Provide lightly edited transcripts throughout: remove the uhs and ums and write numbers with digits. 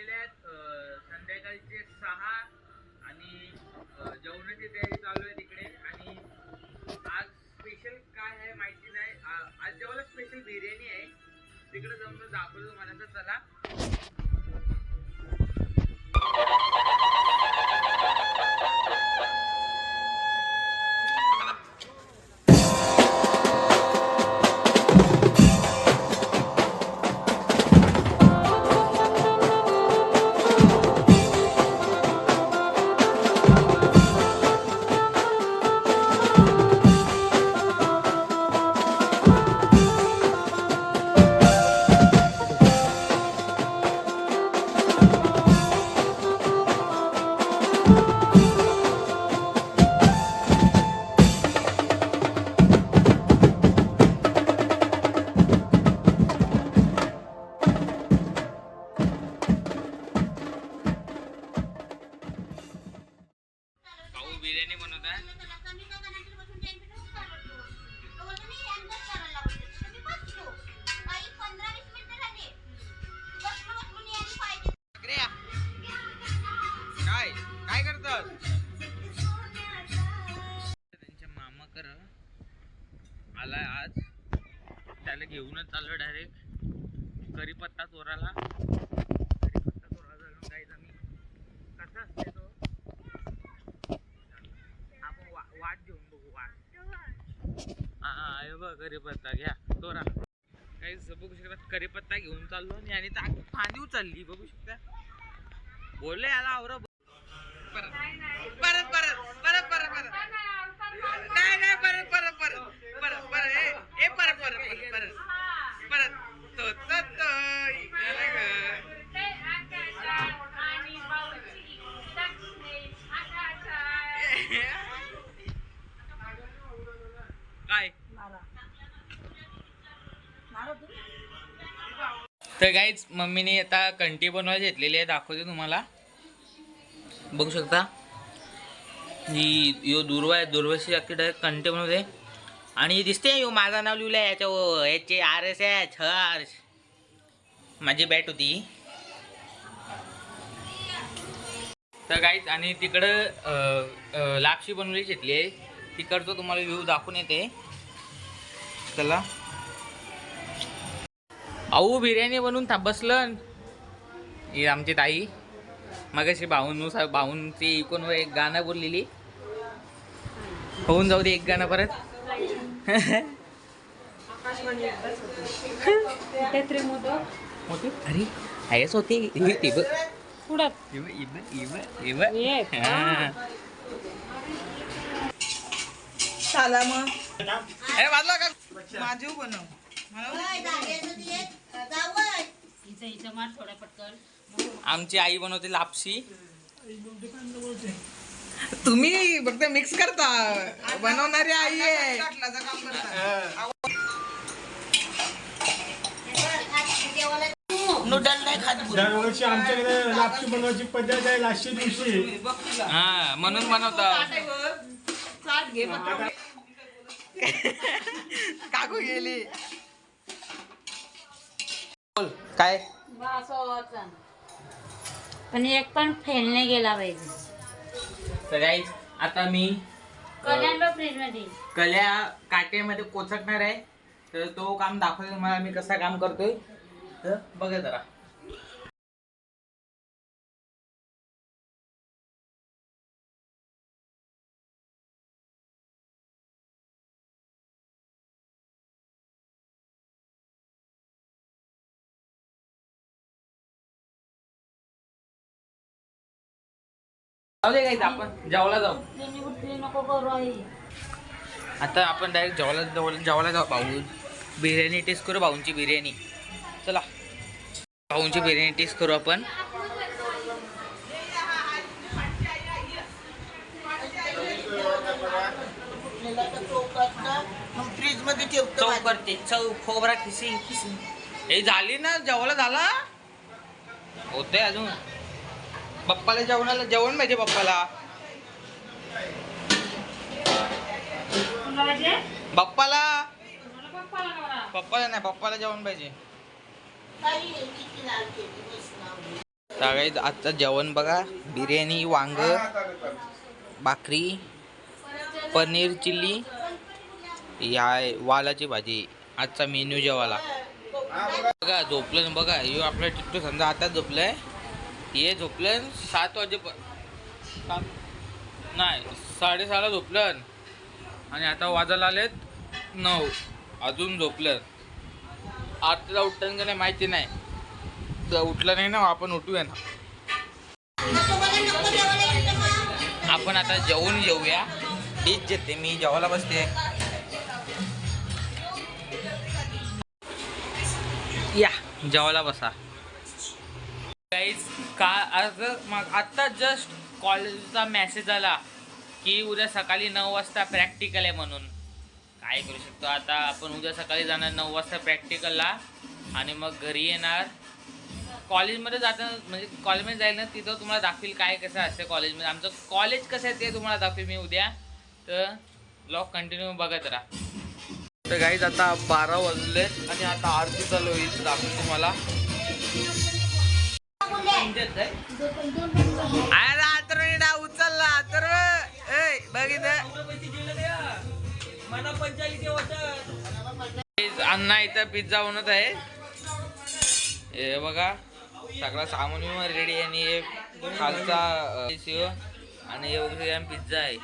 वाजलेले आहेत संध्याकाळचे 6 आणि जेवणाची तयारी चालू आहे तिकडे. आणि आज स्पेशल काय आहे माहिती नाही. आज जेवायला स्पेशल बिर्याणी आहे. तिकडे जाऊन दाखवतो मला. तर चला. बिर्याणी बनवत आहे. काय करतात त्यांच्या मामाकर आलाय आज. त्याला घेऊनच चाललो डायरेक्ट करीपत्ता चोराला. करीपत्ता चोराला जाऊन जायचं आम्ही. कसा असते तो आपण वाट घेऊन बघू. वाट हा बघ करीपत्ता घ्या चोरा. काही बघू शकता करीपत्ता घेऊन चाललो आणि फांदी उचलली बघू शकता. बोलले याला आवरा परत परत परत परत परत परत नाही नाही परत परत परत परत परत हे परत परत परत परत तो काय तर गाईच मम्मीने आता कंटी बनवायला घेतलेली आहे. दाखवते तुम्हाला. बघू शकता ही यो दुर्वा आहे. दुर्वाशी अख्खी डायरेक्ट कंटी बनवते. आणि दिसते यो माझं नाव लिहिलं आहे याच्यावर. याचे RSH हर्ष माझी बॅट होती. तर गाईच आणि तिकडं लापशी बनवली घेतली आहे. तिकडचं तुम्हाला व्ह्यू दाखवून येते. चला. अहो बिर्याणी बनवून बसलं ही आमची ताई. मगाशी भाऊंची इकून एक गाणं बोललेली. होऊन जाऊ दे एक गाणं परत. अरे आहेच होती चला मग वाजला का माझी बनव. आमची आई बनवते लापशी. तुम्ही फक्त मिक्स करता. बनवणारी आई आहे. नूडल नाही खात. दरवर्षी आमच्याकडे लापशी बनवायची पद्धत आहे. लास्ट दिवशी हा म्हणून बनवतात. काकू गेली काय पण एक पण फेल नाही गेला पाहिजे. तर गाईज आता मी फ्रीज मध्ये कल्या काट्यामध्ये कोचकणार आहे. तर तो काम दाखवतो तुम्हाला मी कसं काम करतोय. तर बघा जरा. जाऊ दे गाईज आपण जेवायला जाऊ. नको करू आई. आता आपण डायरेक्ट जेवायला जाऊ. भाऊ बिर्याणी टेस्ट करू. भाऊंची बिर्याणी. चला भाऊंची बिर्याणी टेस्ट करू आपण. फ्रीज मध्ये ठेवतो. चव करते चव खोबरा खिसी हे झाली ना. जेवायला झाला होते अजून. पप्पाला जेवण पाहिजे. पप्पाला पप्पाला नाही. पप्पाला जेवण पाहिजे. सगळ्यात आजचं जेवण बघा, बिर्याणी, वांग, भाकरी, पनीर चिल्ली, या वालाची भाजी. आजचा मेन्यू जेवायला बघा. झोपलं ना बघा, यो आपला टिट्टू समजा आता झोपलंय. हे झोपलं 7 वाजेपर्यंत, नाही 6:30ला झोपलं आणि आता वाजायला आलेत 9, अजून झोपलं. आरतीला उठतं का नाही माहिती नाही, तर उठलं नाही ना, आपण उठूया ना. आपण आता जेवून घेऊया. डिश येते, मी जेवायला बसते. या जेवायला बसा. गाईज का आज मग आत्ता जस्ट कॉलेजचा मेसेज आला की उद्या सकाळी 9 वाजता प्रॅक्टिकल आहे म्हणून. काय करू शकतो आता आपण, उद्या सकाळी जाणार 9 वाजता प्रॅक्टिकलला आणि मग घरी येणार. कॉलेजमध्ये जाताना म्हणजे कॉलेजमध्ये जाईल ना, तिथं तुम्हाला दाखवील काय कसं असतं कॉलेजमध्ये. आमचं कॉलेज कसं आहे ते तुम्हाला दाखवेल मी उद्या. तर ब्लॉग कंटिन्यू बघत राहा. तर गाईज आता 12 वाजले आणि आता आरती चालू होईल, दाखवेल तुम्हाला. अरे आतरणीडा उचलला तर बघितलं अण्णा इथं पिझ्झा बनवत आहे. हे बघा सगळा सामान रेडी आहे आणि हे खालचा शिव आणि हे वगैरे पिझ्झा आहे.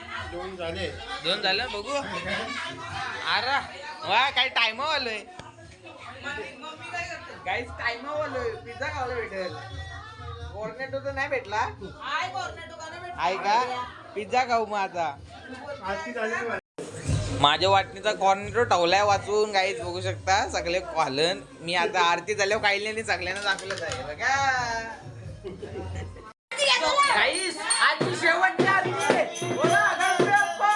2 झालं बघू. अरे वा काय टाइम आलोय, काहीच टाइम आलोय. पिझ्झा खायला भेटेल. कॉर्नेटो तर नाही भेटला आहे का? पिझ्झा खाऊ मग आता. माझ्या वाटणीचा कॉर्नेटो ठेवलाय वाचून. गाईच बघू शकता सगळे कॉलन. मी आता आरती झाल्यावर काही नाही, सगळ्यांना दाखवलं आहे बघा. गाईस आजची शेवटची आरती. बोला गणपती बाप्पा.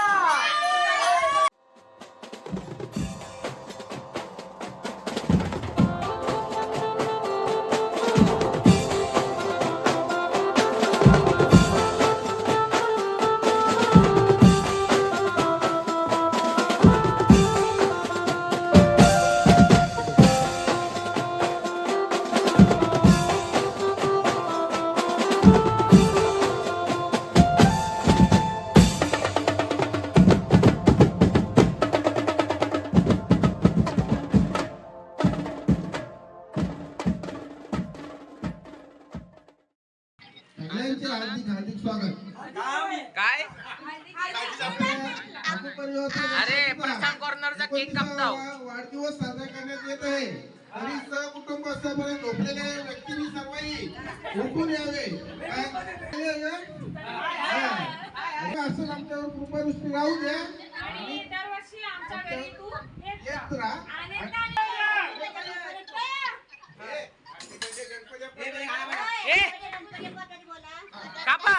सगळ्यांचे हार्दिक हार्दिक स्वागत. काय अरे प्रशांत कॉर्नरचा केक कापताव. वाढदिवस साजरा करण्यात येत आहे. तरी सहकुटुंब असल्यामुळे झोपलेल्या व्यक्तींनी सर्वही उठून यावे. असं आमच्यावर कृपादृष्टी राहू द्या. येत राहा. कापा.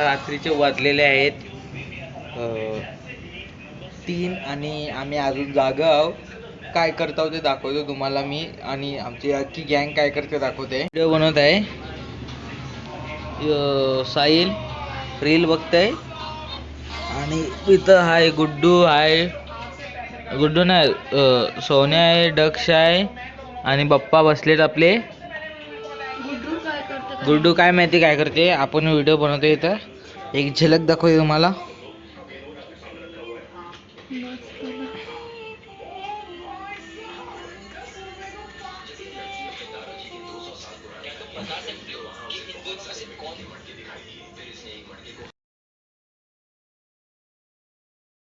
रात्रीचे वाजलेले आहेत 3 आणि आम्ही अजून जागा आहोत. काय करतो ते दाखवतो तुम्हाला मी आणि आमची अख्खी गँग काय करते दाखवते. व्हिडिओ बनवत आहे साहिल रील बघताय आणि इथं आहे गुड्डू आहे, गुड्डू नाही सोन्या आहे, दक्ष आहे आणि पप्पा बसलेत आपले. गुड्डू काय माहिती काय करते. आपण व्हिडिओ बनवतो इथं एक झलक दाखवते तुम्हाला.